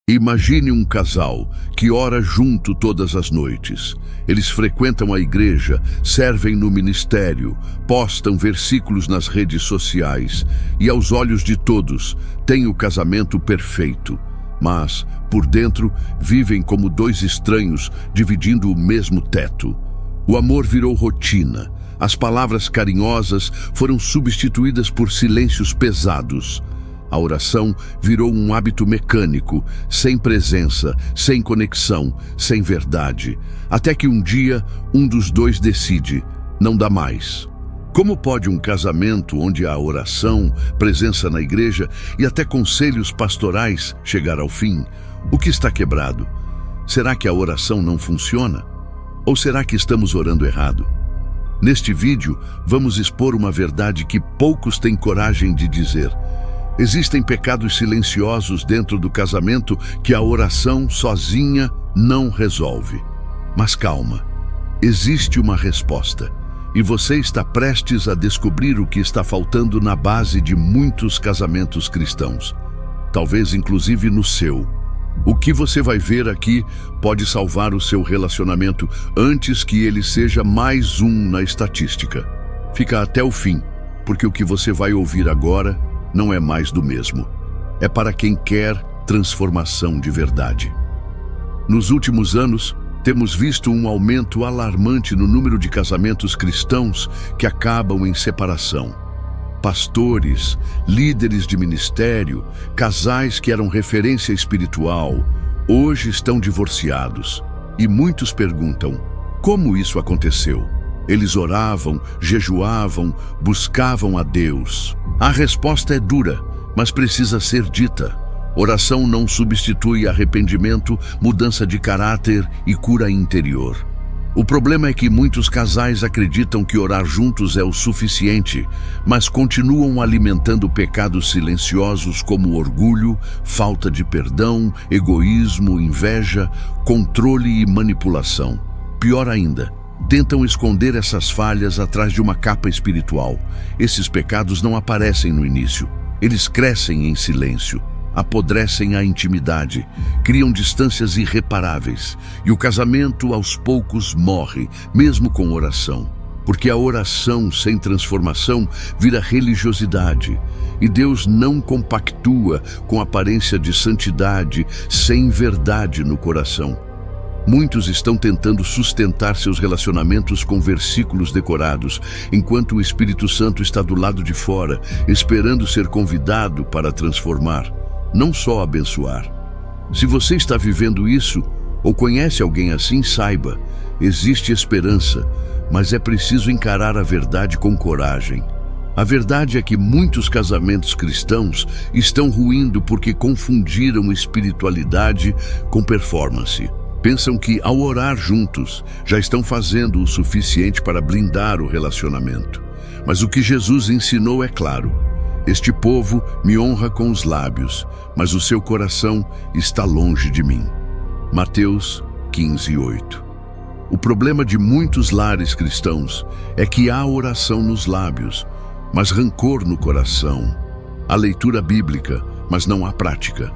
Imagine um casal que ora junto todas as noites. Eles frequentam a igreja, servem no ministério, postam versículos nas redes sociais e, aos olhos de todos, têm o casamento perfeito. Mas, por dentro, vivem como dois estranhos dividindo o mesmo teto. O amor virou rotina. As palavras carinhosas foram substituídas por silêncios pesados. A oração virou um hábito mecânico, sem presença, sem conexão, sem verdade. Até que um dia, um dos dois decide: não dá mais. Como pode um casamento onde há oração, presença na igreja e até conselhos pastorais chegar ao fim? O que está quebrado? Será que a oração não funciona? Ou será que estamos orando errado? Neste vídeo, vamos expor uma verdade que poucos têm coragem de dizer. Existem pecados silenciosos dentro do casamento que a oração sozinha não resolve. Mas calma, existe uma resposta. E você está prestes a descobrir o que está faltando na base de muitos casamentos cristãos. Talvez inclusive no seu. O que você vai ver aqui pode salvar o seu relacionamento antes que ele seja mais um na estatística. Fica até o fim, porque o que você vai ouvir agora não é mais do mesmo. É para quem quer transformação de verdade. Nos últimos anos, temos visto um aumento alarmante no número de casamentos cristãos que acabam em separação. Pastores, líderes de ministério, casais que eram referência espiritual, hoje estão divorciados. E muitos perguntam: como isso aconteceu? Eles oravam, jejuavam, buscavam a Deus. A resposta é dura, mas precisa ser dita. Oração não substitui arrependimento, mudança de caráter e cura interior. O problema é que muitos casais acreditam que orar juntos é o suficiente, mas continuam alimentando pecados silenciosos como orgulho, falta de perdão, egoísmo, inveja, controle e manipulação. Pior ainda, tentam esconder essas falhas atrás de uma capa espiritual. Esses pecados não aparecem no início. Eles crescem em silêncio, apodrecem a intimidade, criam distâncias irreparáveis. E o casamento, aos poucos, morre, mesmo com oração. Porque a oração sem transformação vira religiosidade. E Deus não compactua com a aparência de santidade sem verdade no coração. Muitos estão tentando sustentar seus relacionamentos com versículos decorados, enquanto o Espírito Santo está do lado de fora, esperando ser convidado para transformar, não só abençoar. Se você está vivendo isso, ou conhece alguém assim, saiba, existe esperança, mas é preciso encarar a verdade com coragem. A verdade é que muitos casamentos cristãos estão ruindo porque confundiram espiritualidade com performance. Pensam que, ao orar juntos, já estão fazendo o suficiente para blindar o relacionamento. Mas o que Jesus ensinou é claro: este povo me honra com os lábios, mas o seu coração está longe de mim. Mateus 15:8. O problema de muitos lares cristãos é que há oração nos lábios, mas rancor no coração. Há leitura bíblica, mas não há prática.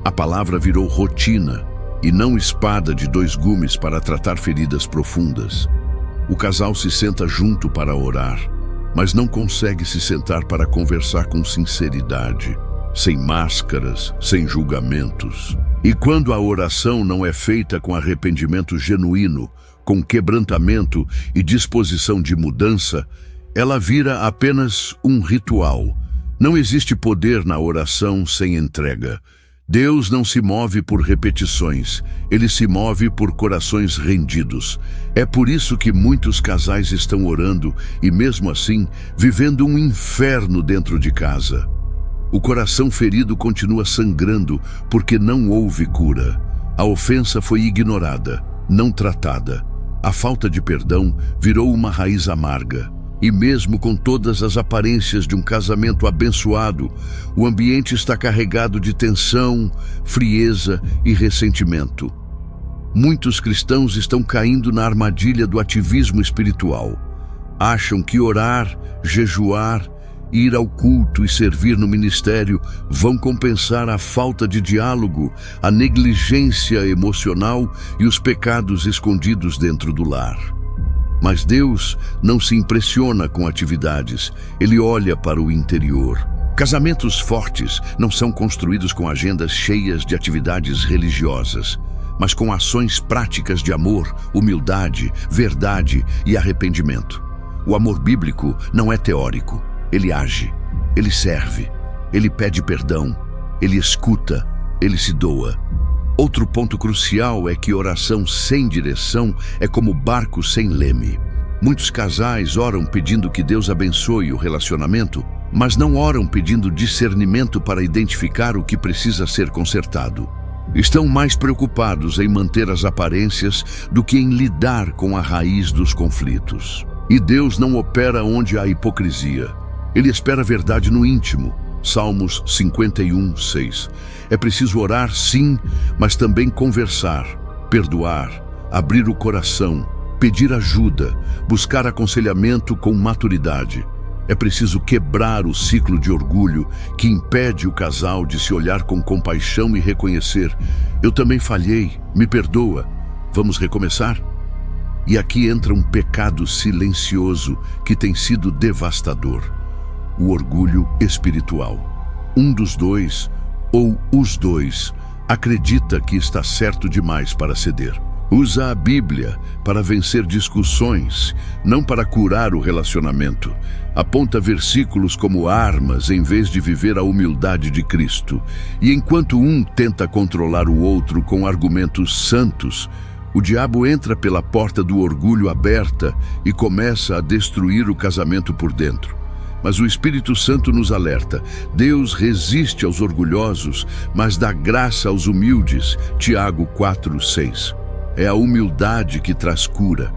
A palavra virou rotina, e não espada de dois gumes para tratar feridas profundas. O casal se senta junto para orar, mas não consegue se sentar para conversar com sinceridade, sem máscaras, sem julgamentos. E quando a oração não é feita com arrependimento genuíno, com quebrantamento e disposição de mudança, ela vira apenas um ritual. Não existe poder na oração sem entrega. Deus não se move por repetições, Ele se move por corações rendidos. É por isso que muitos casais estão orando e, mesmo assim, vivendo um inferno dentro de casa. O coração ferido continua sangrando porque não houve cura. A ofensa foi ignorada, não tratada. A falta de perdão virou uma raiz amarga. E mesmo com todas as aparências de um casamento abençoado, o ambiente está carregado de tensão, frieza e ressentimento. Muitos cristãos estão caindo na armadilha do ativismo espiritual. Acham que orar, jejuar Ir ao culto e servir no ministério vão compensar a falta de diálogo, a negligência emocional e os pecados escondidos dentro do lar. Mas Deus não se impressiona com atividades, Ele olha para o interior. Casamentos fortes não são construídos com agendas cheias de atividades religiosas, mas com ações práticas de amor, humildade, verdade e arrependimento. O amor bíblico não é teórico. Ele age, ele serve, ele pede perdão, ele escuta, ele se doa. Outro ponto crucial é que oração sem direção é como barco sem leme. Muitos casais oram pedindo que Deus abençoe o relacionamento, mas não oram pedindo discernimento para identificar o que precisa ser consertado. Estão mais preocupados em manter as aparências do que em lidar com a raiz dos conflitos. E Deus não opera onde há hipocrisia. Ele espera a verdade no íntimo. Salmos 51:6. É preciso orar, sim, mas também conversar, perdoar, abrir o coração, pedir ajuda, buscar aconselhamento com maturidade. É preciso quebrar o ciclo de orgulho que impede o casal de se olhar com compaixão e reconhecer: eu também falhei, me perdoa, vamos recomeçar? E aqui entra um pecado silencioso que tem sido devastador: o orgulho espiritual. Um dos dois, ou os dois, acredita que está certo demais para ceder. Usa a Bíblia para vencer discussões, não para curar o relacionamento. Aponta versículos como armas em vez de viver a humildade de Cristo. E enquanto um tenta controlar o outro com argumentos santos, o diabo entra pela porta do orgulho aberta e começa a destruir o casamento por dentro. Mas o Espírito Santo nos alerta: Deus resiste aos orgulhosos, mas dá graça aos humildes. Tiago 4:6. É a humildade que traz cura.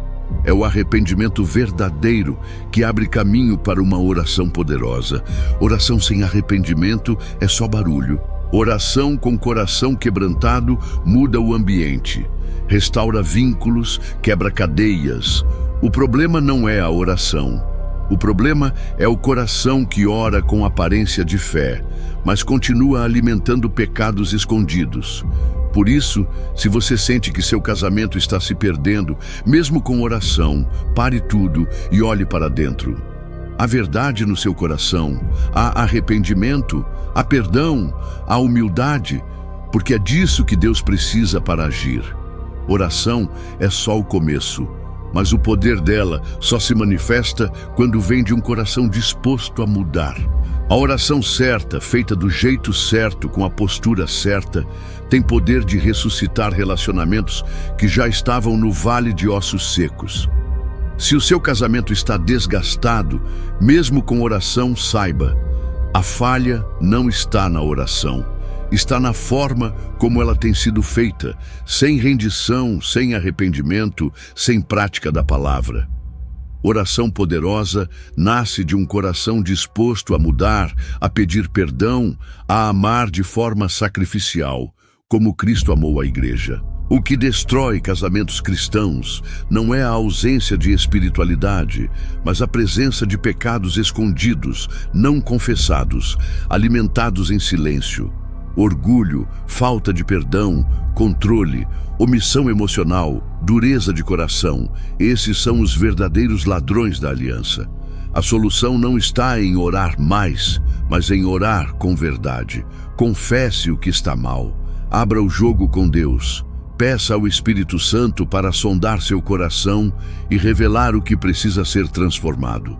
É o arrependimento verdadeiro que abre caminho para uma oração poderosa. Oração sem arrependimento é só barulho. Oração com coração quebrantado muda o ambiente, restaura vínculos, quebra cadeias. O problema não é a oração. O problema é o coração que ora com aparência de fé, mas continua alimentando pecados escondidos. Por isso, se você sente que seu casamento está se perdendo, mesmo com oração, pare tudo e olhe para dentro. Há verdade no seu coração, há arrependimento, há perdão, há humildade, porque é disso que Deus precisa para agir. Oração é só o começo, mas o poder dela só se manifesta quando vem de um coração disposto a mudar. A oração certa, feita do jeito certo, com a postura certa, tem poder de ressuscitar relacionamentos que já estavam no vale de ossos secos. Se o seu casamento está desgastado, mesmo com oração, saiba: a falha não está na oração, está na forma como ela tem sido feita, sem rendição, sem arrependimento, sem prática da palavra. Oração poderosa nasce de um coração disposto a mudar, a pedir perdão, a amar de forma sacrificial, como Cristo amou a igreja. O que destrói casamentos cristãos não é a ausência de espiritualidade, mas a presença de pecados escondidos, não confessados, alimentados em silêncio. Orgulho, falta de perdão, controle, omissão emocional, dureza de coração. Esses são os verdadeiros ladrões da aliança. A solução não está em orar mais, mas em orar com verdade. Confesse o que está mal. Abra o jogo com Deus. Peça ao Espírito Santo para sondar seu coração e revelar o que precisa ser transformado.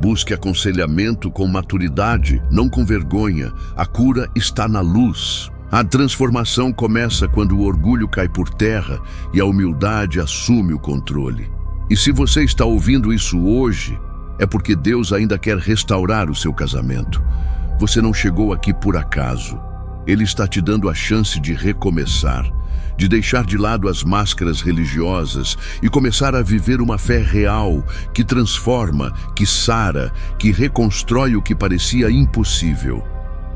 Busque aconselhamento com maturidade, não com vergonha. A cura está na luz. A transformação começa quando o orgulho cai por terra e a humildade assume o controle. E se você está ouvindo isso hoje, é porque Deus ainda quer restaurar o seu casamento. Você não chegou aqui por acaso. Ele está te dando a chance de recomeçar, de deixar de lado as máscaras religiosas e começar a viver uma fé real que transforma, que sara, que reconstrói o que parecia impossível.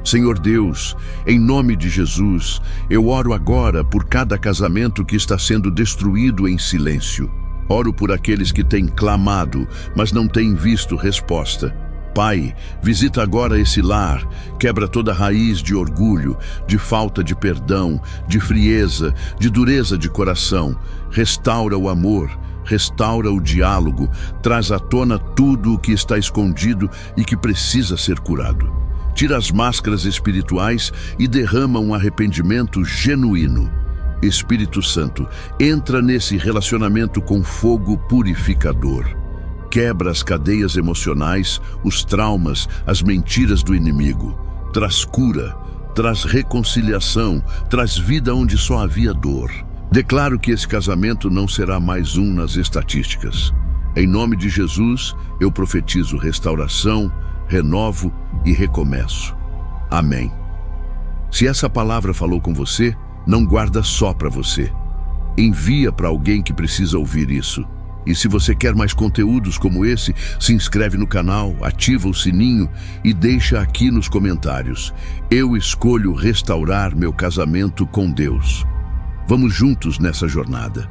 Senhor Deus, em nome de Jesus, eu oro agora por cada casamento que está sendo destruído em silêncio. Oro por aqueles que têm clamado, mas não têm visto resposta. Pai, visita agora esse lar, quebra toda raiz de orgulho, de falta de perdão, de frieza, de dureza de coração. Restaura o amor, restaura o diálogo, traz à tona tudo o que está escondido e que precisa ser curado. Tira as máscaras espirituais e derrama um arrependimento genuíno. Espírito Santo, entra nesse relacionamento com fogo purificador. Quebra as cadeias emocionais, os traumas, as mentiras do inimigo. Traz cura, traz reconciliação, traz vida onde só havia dor. Declaro que esse casamento não será mais um nas estatísticas. Em nome de Jesus, eu profetizo restauração, renovo e recomeço. Amém. Se essa palavra falou com você, não guarda só para você. Envia para alguém que precisa ouvir isso. E se você quer mais conteúdos como esse, se inscreve no canal, ativa o sininho e deixa aqui nos comentários. Eu escolho restaurar meu casamento com Deus. Vamos juntos nessa jornada.